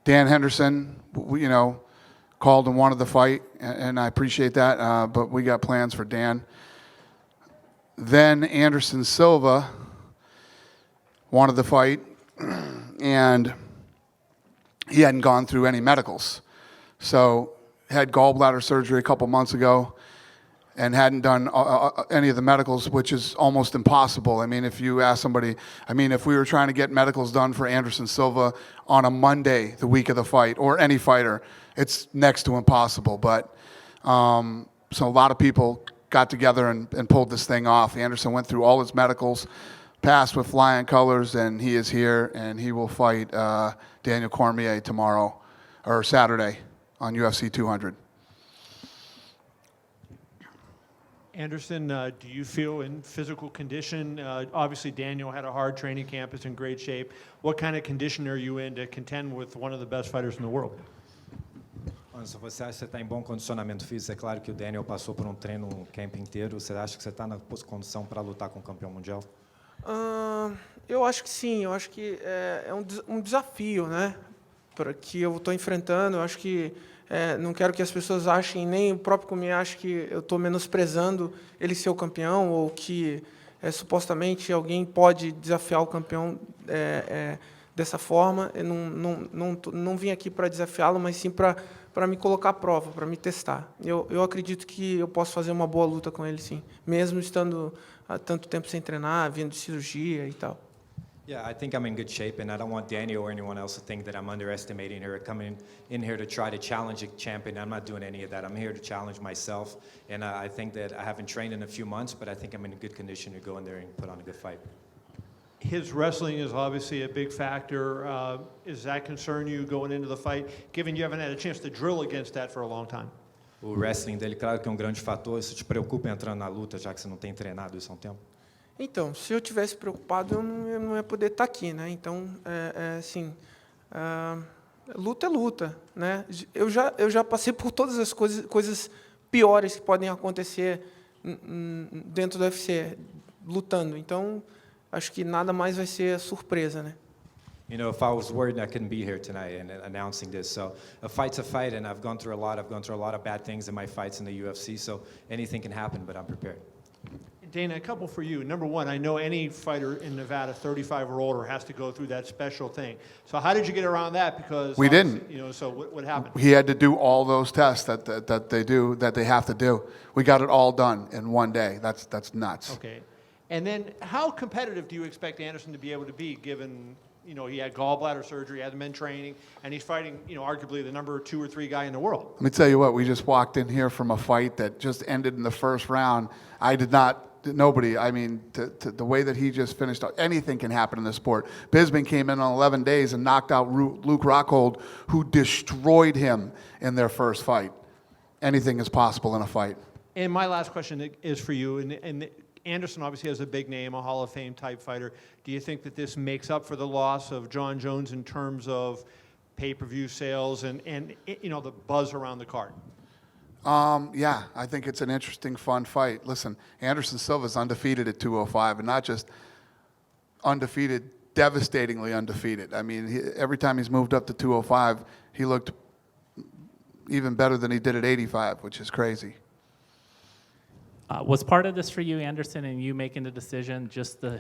Dan Henderson, called and wanted the fight, and I appreciate that, but we got plans for Dan. Then Anderson Silva wanted the fight, and he hadn't gone through any medicals. So had gallbladder surgery a couple months ago and hadn't done any of the medicals, which is almost impossible. I mean, if you ask somebody, if we were trying to get medicals done for Anderson Silva on a Monday, the week of the fight, or any fighter, it's next to impossible. But so a lot of people got together and pulled this thing off. Anderson went through all his medicals, passed with flying colors, and he is here, and he will fight Daniel Cormier tomorrow, or Saturday, on UFC 200. Anderson, do you feel in physical condition? Obviously, Daniel had a hard training camp, is in great shape. What kind of condition are you in to contend with one of the best fighters in the world? Anderson, você acha que você está em bom condicionamento físico? É claro que o Daniel passou por treino camp inteiro. Você acha que você está na condição para lutar com o campeão mundial? Eu acho que sim. Eu acho que é um desafio, né? Para que eu estou enfrentando. Eu acho que não quero que as pessoas achem, nem o próprio Cormier ache que eu estou menosprezando ele ser o campeão ou que supostamente alguém pode desafiar o campeão dessa forma. Eu não vim aqui para desafiá-lo, mas sim para me colocar à prova, para me testar. Eu acredito que eu posso fazer uma boa luta com ele, sim, mesmo estando há tanto tempo sem treinar, vindo de cirurgia e tal. Yeah, I think I'm in good shape, and I don't want Daniel or anyone else to think that I'm underestimating her, coming in here to try to challenge a champion. I'm not doing any of that. I'm here to challenge myself, and I think that I haven't trained in a few months, but I think I'm in a good condition to go in there and put on a good fight. His wrestling is obviously a big factor. Does that concern you going into the fight, given you haven't had a chance to drill against that for a long time? O wrestling dele, claro que é grande fator. Isso te preocupa entrando na luta, já que você não tem treinado isso há tempo? Então, se eu tivesse preocupado, eu não ia poder estar aqui, né? Então, assim, luta é luta, né? Eu já passei por todas as coisas piores que podem acontecer dentro do UFC, lutando. Então, acho que nada mais vai ser surpresa, né? If I was worried, I couldn't be here tonight and announcing this. So a fight's a fight, and I've gone through a lot. I've gone through a lot of bad things in my fights in the UFC. So anything can happen, but I'm prepared. Dana, a couple for you. Number one, I know any fighter in Nevada, 35 or older, has to go through that special thing. So how did you get around that? Because we didn't. So what happened? He had to do all those tests that they have to do. We got it all done in one day. That's nuts. Okay. And then how competitive do you expect Anderson to be able to be, given he had gallbladder surgery, hasn't been training, and he's fighting arguably the number 2 or 3 guy in the world? Let me tell you what. We just walked in here from a fight that just ended in the first round. Nobody, the way that he just finished, anything can happen in this sport. Bisping came in on 11 days and knocked out Luke Rockhold, who destroyed him in their first fight. Anything is possible in a fight. And my last question is for you, and Anderson obviously has a big name, a Hall of Fame type fighter. Do you think that this makes up for the loss of John Jones in terms of pay-per-view sales and the buzz around the card? Yeah, I think it's an interesting, fun fight. Listen, Anderson Silva's undefeated at 205, and not just undefeated, devastatingly undefeated. Every time he's moved up to 205, he looked even better than he did at 85, which is crazy. Was part of this for you, Anderson, and you making the decision, just the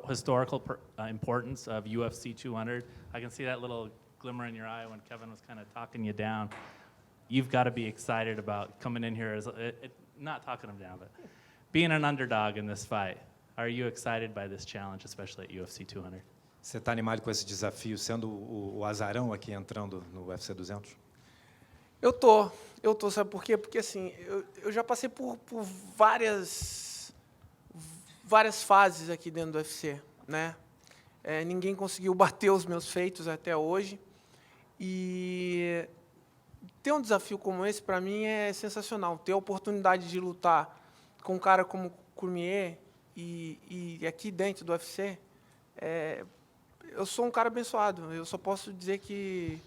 historical importance of UFC 200? I can see that little glimmer in your eye when Kevin was kind of talking you down. You've got to be excited about coming in here not talking him down, but being an underdog in this fight. Are you excited by this challenge, especially at UFC 200? Você está animado com esse desafio, sendo o azarão aqui entrando no UFC 200? Eu tô, sabe por quê? Porque assim, eu já passei por várias fases aqui dentro do UFC, né? Ninguém conseguiu bater os meus feitos até hoje, e ter um desafio como esse, para mim, é sensacional. Ter a oportunidade de lutar com um cara como Cormier e aqui dentro do UFC, eu sou um cara abençoado. Eu só posso dizer que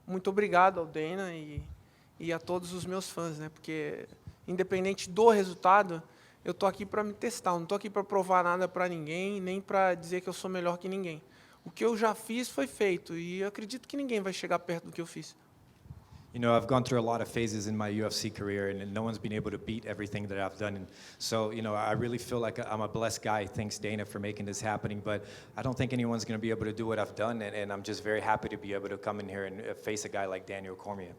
muito obrigado ao Dana e a todos os meus fãs, né? Porque, independente do resultado, eu estou aqui para me testar. Eu não estou aqui para provar nada para ninguém, nem para dizer que eu sou melhor que ninguém. O que eu já fiz foi feito e eu acredito que ninguém vai chegar perto do que eu fiz. You know, I've gone through a lot of phases in my UFC career, and no one's been able to beat everything that I've done. And so, you know, I really feel like I'm a blessed guy. Thanks, Dana, for making this happening. But I don't think anyone's going to be able to do what I've done, and I'm just very happy to be able to come in here and face a guy like Daniel Cormier.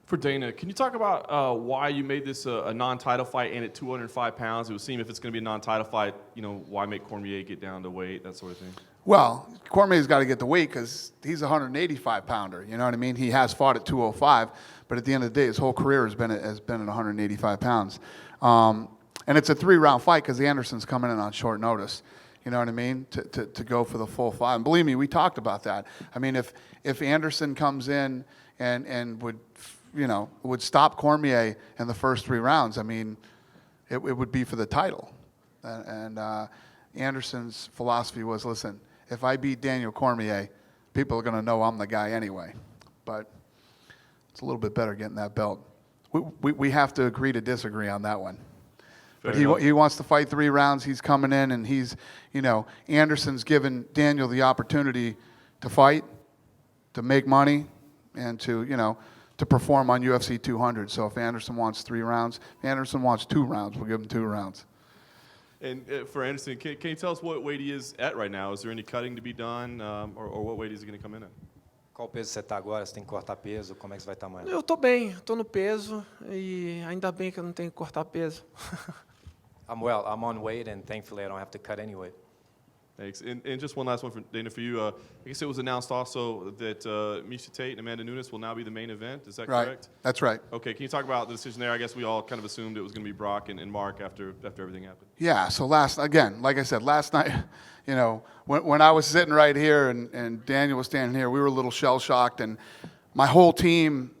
For Dana, can you talk about why you made this a non-title fight and at 205 pounds? It would seem if it's going to be a non-title fight, you know, why make Cormier get down to weight, that sort of thing? Well, Cormier's got to get the weight because he's a 185-pounder. You know what I mean? He has fought at 205, but at the end of the day, his whole career has been at 185 pounds. And it's a 3-round fight because Anderson's coming in on short notice. You know what I mean? To go for the full fight. And believe me, we talked about that. I mean, if Anderson comes in and would stop Cormier in the first 3 rounds, I mean, it would be for the title. And Anderson's philosophy was, listen, if I beat Daniel Cormier, people are going to know I'm the guy anyway. But it's a little bit better getting that belt. We have to agree to disagree on that one. But he wants to fight 3 rounds. He's coming in, and he's, Anderson's given Daniel the opportunity to fight, to make money, and to perform on UFC 200. So if Anderson wants 3 rounds, if Anderson wants 2 rounds, we'll give him 2 rounds. And for Anderson, can you tell us what weight he is at right now? Is there any cutting to be done, or what weight is he going to come in at? Qual peso você está agora? Você tem que cortar peso? Como é que você vai estar amanhã? Eu estou bem, estou no peso e ainda bem que eu não tenho que cortar peso. I'm well. I'm on weight, and thankfully I don't have to cut any weight. Thanks. And just one last one for Dana, for you. I guess it was announced also that Miesha Tate and Amanda Nunes will now be the main event. Is that Right. correct? That's right. Okay. Can you talk about the decision there? I guess we all kind of assumed it was going to be Brock and Mark after everything happened. Yeah, so like I said, last night, when I was sitting right here and Daniel was standing here, we were a little shell-shocked, and my whole team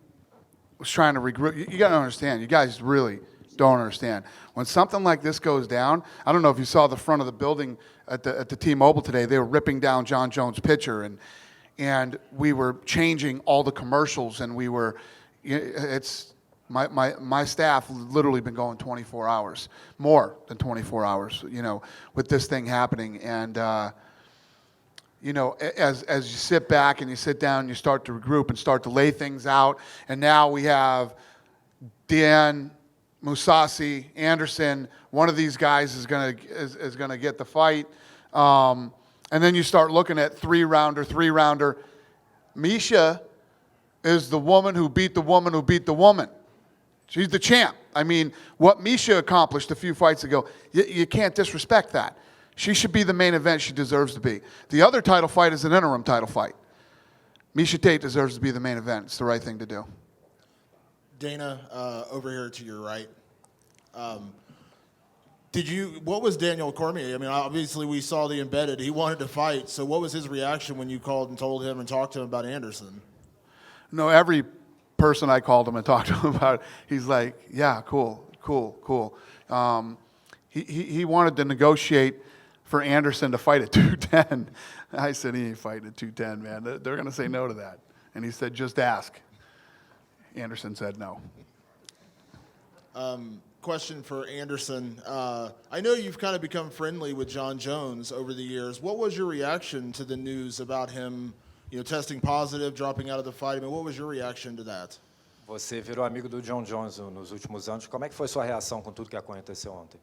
was trying to regroup. You got to understand, you guys really don't understand. When something like this goes down, I don't know if you saw the front of the building at the T-Mobile today, they were ripping down John Jones' picture, and we were changing all the commercials, and my staff literally been going 24 hours, more than 24 hours, with this thing happening. And, as you sit back and you sit down and you start to regroup and start to lay things out, and now we have Dan, Mousasi, Anderson, one of these guys is gonna get the fight. And then you start looking at 3-rounder. Miesha is the woman who beat the woman who beat the woman. She's the champ. I mean, what Miesha accomplished a few fights ago, you can't disrespect that. She should be the main event she deserves to be. The other title fight is an interim title fight. Miesha Tate deserves to be the main event. It's the right thing to do. Dana, over here to your right. What was Daniel Cormier? I mean, obviously we saw the embedded. He wanted to fight. So what was his reaction when you called and told him and talked to him about Anderson? No, every person I called him and talked to him about it, he's like, yeah, cool. He wanted to negotiate for Anderson to fight at 210. I said, he ain't fighting at 210, man. They're going to say no to that. And he said, just ask. Anderson said no. Question for Anderson. I know you've kind of become friendly with John Jones over the years. What was your reaction to the news about him, testing positive, dropping out of the fight? I mean, what was your reaction to that? Você virou amigo do John Jones nos últimos anos. Como é que foi sua reação com tudo que aconteceu ontem?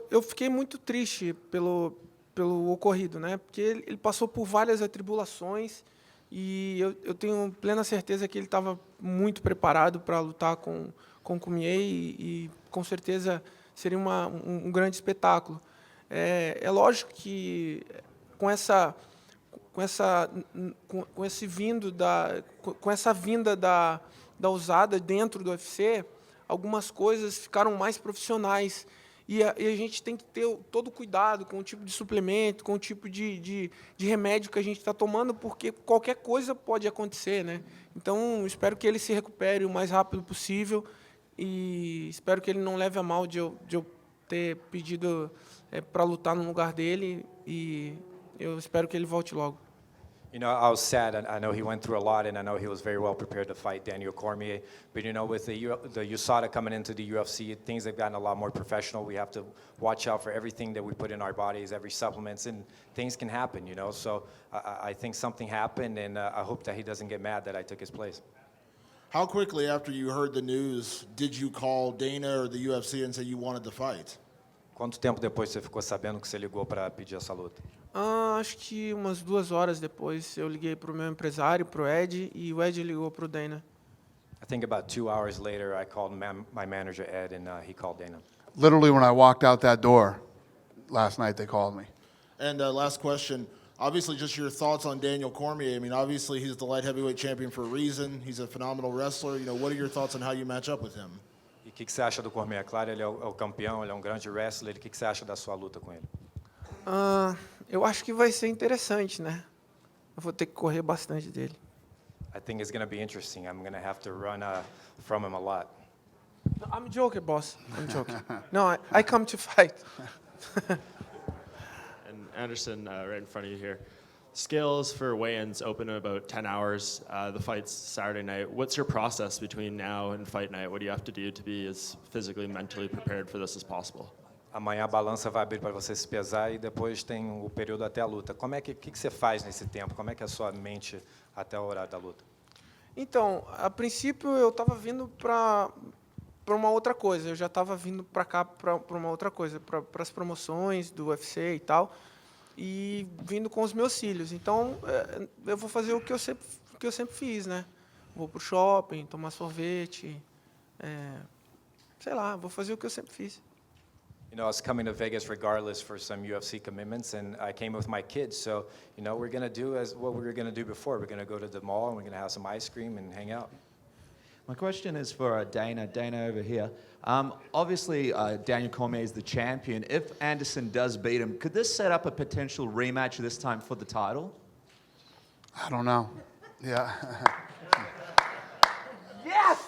Eu fiquei muito triste pelo ocorrido, né? Porque ele passou por várias atribulações e eu tenho plena certeza que ele estava muito preparado para lutar com Cormier e com certeza seria um grande espetáculo. É lógico que com essa vinda da usada dentro do UFC, algumas coisas ficaram mais profissionais e a gente tem que ter todo o cuidado com o tipo de suplemento, com o tipo de remédio que a gente está tomando, porque qualquer coisa pode acontecer, né? Então, espero que ele se recupere o mais rápido possível e espero que ele não leve a mal de eu ter pedido para lutar no lugar dele e eu espero que ele volte logo. You know, I was sad. I know he went through a lot, and I know he was very well prepared to fight Daniel Cormier. But, you know, with the USADA coming into the UFC, things have gotten a lot more professional. We have to watch out for everything that we put in our bodies, every supplements, and things can happen, you know. So I think something happened, and I hope that he doesn't get mad that I took his place. How quickly after you heard the news did you call Dana or the UFC and say you wanted to fight? Quanto tempo depois você ficou sabendo que você ligou para pedir essa luta? Acho que umas 2 horas depois eu liguei para o meu empresário, para o Ed, e o Ed ligou para o Dana. I think about 2 hours later, I called my manager, Ed, and he called Dana. Literally, when I walked out that door last night, they called me. And last question, obviously just your thoughts on Daniel Cormier. I mean, obviously he's the light heavyweight champion for a reason. He's a phenomenal wrestler. You know, what are your thoughts on how you match up with him? E o que você acha do Cormier? Claro, ele é o campeão, ele é um grande wrestler. O que você acha da sua luta com ele? Eu acho que vai ser interessante, né? Eu vou ter que correr bastante dele. I think it's going to be interesting. I'm going to have to run from him a lot. No, I'm joking, boss. I'm joking. No, I come to fight. And Anderson, right in front of you here. Scales for weigh-ins open in about 10 hours. The fight's Saturday night. What's your process between now and fight night? What do you have to do to be as physically and mentally prepared for this as possible? Amanhã a balança vai abrir para você se pesar e depois tem o período até a luta. Como é que você faz nesse tempo? Como é que é a sua mente até o horário da luta? Então, a princípio eu estava vindo para uma outra coisa. Eu já estava vindo para cá para uma outra coisa, para as promoções do UFC e tal, e vindo com os meus filhos. Então, eu vou fazer o que eu sempre fiz, né? Vou pro shopping, tomar sorvete, sei lá, vou fazer o que eu sempre fiz. You know, I was coming to Vegas regardless for some UFC commitments, and I came with my kids. So, you know, we're going to do as what we were going to do before. We're going to go to the mall, and we're going to have some ice cream and hang out. My question is for Dana. Dana over here. Obviously, Daniel Cormier is the champion. If Anderson does beat him, could this set up a potential rematch this time for the title? I don't know. Yeah. Yes!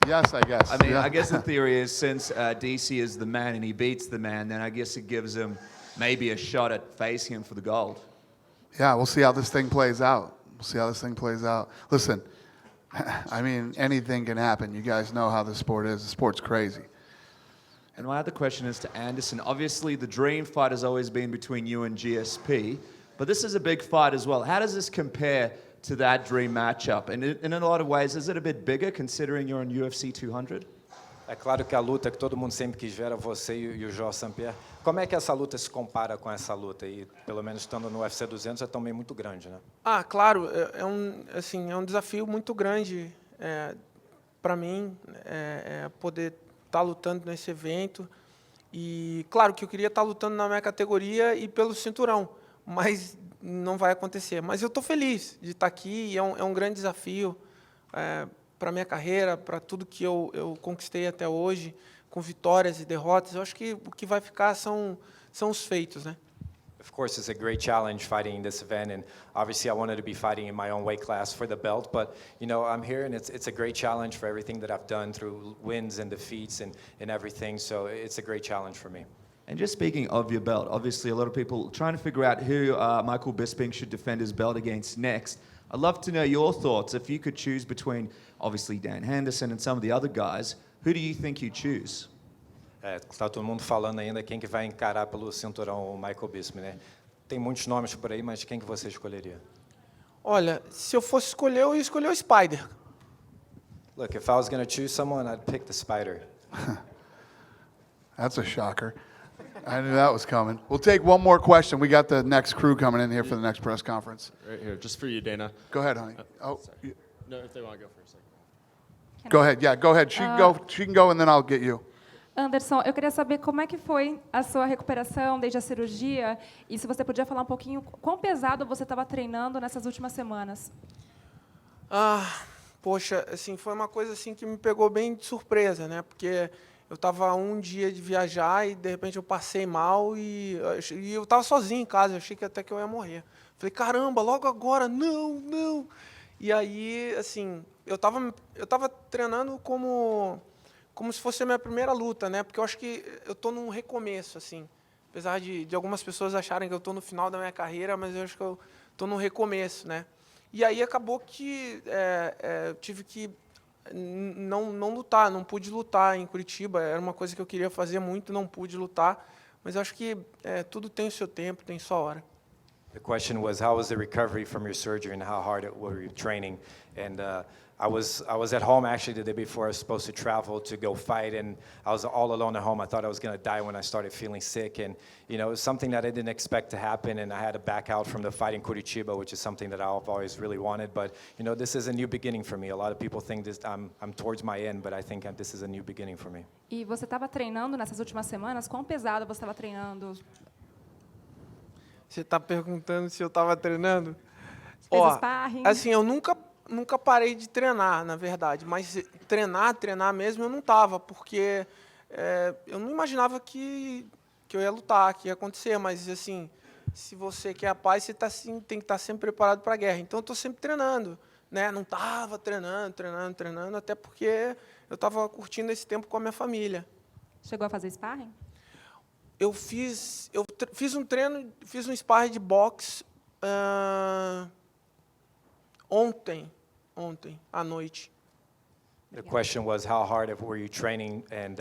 Yes, I guess. I mean, Yeah. I guess the theory is since DC is the man and he beats the man, then I guess it gives him maybe a shot at facing him for the gold. Yeah, we'll see how this thing plays out. Listen, I mean, anything can happen. You guys know how this sport is. The sport's crazy. And my other question is to Anderson. Obviously, the dream fight has always been between you and GSP, but this is a big fight as well. How does this compare to that dream matchup? And in a lot of ways, is it a bit bigger considering you're on UFC 200? É claro que a luta que todo mundo sempre quis ver era você e o Jorge St-Pierre. Como é que essa luta se compara com essa luta? E pelo menos estando no UFC 200 é também muito grande, né? Claro, é um desafio muito grande para mim poder estar lutando nesse evento. E claro que eu queria estar lutando na minha categoria e pelo cinturão, mas não vai acontecer. Mas eu estou feliz de estar aqui e é um grande desafio para a minha carreira, para tudo que eu conquistei até hoje, com vitórias e derrotas. Eu acho que o que vai ficar são os feitos, né? Of course, it's a great challenge fighting in this event, and obviously I wanted to be fighting in my own weight class for the belt, but you know, I'm here and it's a great challenge for everything that I've done through wins and defeats and everything, so it's a great challenge for me. And just speaking of your belt, obviously a lot of people trying to figure out who Michael Bisping should defend his belt against next. I'd love to know your thoughts. If you could choose between, obviously, Dan Henderson and some of the other guys, who do you think you choose? Tá todo mundo falando ainda quem que vai encarar pelo cinturão o Michael Bisping, né? Tem muitos nomes por aí, mas quem que você escolheria? Olha, se eu fosse escolher, eu ia escolher o Spider. Look, if I was going to choose someone, I'd pick the Spider. That's a shocker. I knew that was coming. We'll take one more question. We got the next crew coming in here for the next press conference. Right here, just for you, Dana. Go ahead, honey. No, if they want to go first. Go ahead. Yeah, go ahead. She can go, and then I'll get you. Anderson, eu queria saber como é que foi a sua recuperação desde a cirurgia e se você podia falar um pouquinho quão pesado você estava treinando nessas últimas semanas. Poxa, assim, foi uma coisa assim que me pegou bem de surpresa, né? Porque eu estava um dia de viajar e de repente eu passei mal e eu estava sozinho em casa, eu achei que até que eu ia morrer. Falei, caramba, logo agora, não. E aí, assim, eu estava treinando como se fosse a minha primeira luta, né? Porque eu acho que eu estou num recomeço, assim. Apesar de algumas pessoas acharem que eu estou no final da minha carreira, mas eu acho que eu tô no recomeço, né? E aí acabou que eu tive que não lutar, não pude lutar em Curitiba. Era uma coisa que eu queria fazer muito, não pude lutar. Mas eu acho que tudo tem o seu tempo, tem sua hora. The question was, how was the recovery from your surgery and how hard were you training? And I was at home actually the day before I was supposed to travel to go fight, and I was all alone at home. I thought I was going to die when I started feeling sick, and it was something that I didn't expect to happen, and I had to back out from the fight in Curitiba, which is something that I've always really wanted. But this is a new beginning for me. A lot of people think this, I'm towards my end, but I think this is a new beginning for me. E você estava treinando nessas últimas semanas? Quão pesado você estava treinando? Você está perguntando se eu estava treinando? Fez sparring? Assim, eu nunca parei de treinar, na verdade. Mas treinar mesmo eu não estava, porque eu não imaginava que eu ia lutar, que ia acontecer. Mas, assim, se você quer a paz, você tem que estar sempre preparado para a guerra. Então, eu estou sempre treinando, né? Não estava treinando, até porque eu estava curtindo esse tempo com a minha família. Chegou a fazer sparring? Eu fiz um treino, fiz um sparring de boxe ontem à noite. The question was, how hard were you training, and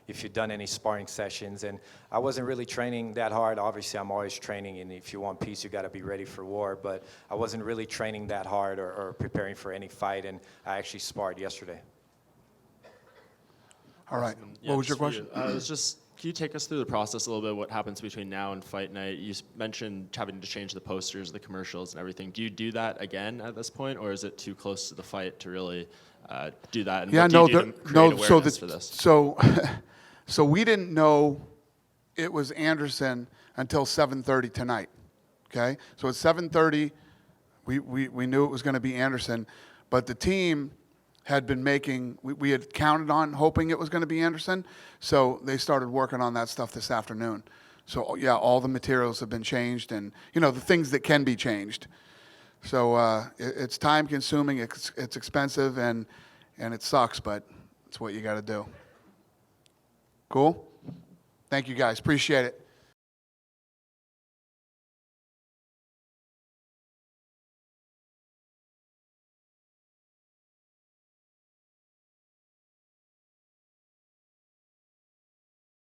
if you'd done any sparring sessions? And I wasn't really training that hard. Obviously, I'm always training, and if you want peace, you got to be ready for war. But I wasn't really training that hard or preparing for any fight, and I actually sparred yesterday. All right. Yeah, What was your just for question? you. It was just, can you take us through the process a little bit, what happens between now and fight night? You mentioned having to change the posters, the commercials, and everything. Do you do that again at this point, or is it too close to the fight to really do that? And what do you do to create awareness for this? So we didn't know it was Anderson until 7:30 tonight. Okay, so at 7:30, we knew it was going to be Anderson, but the team had been making, we had counted on hoping it was going to be Anderson, so they started working on that stuff this afternoon. So yeah, all the materials have been changed, and the things that can be changed. So it's time consuming, it's expensive, and it sucks, but it's what you got to do. Cool? Thank you guys, appreciate it.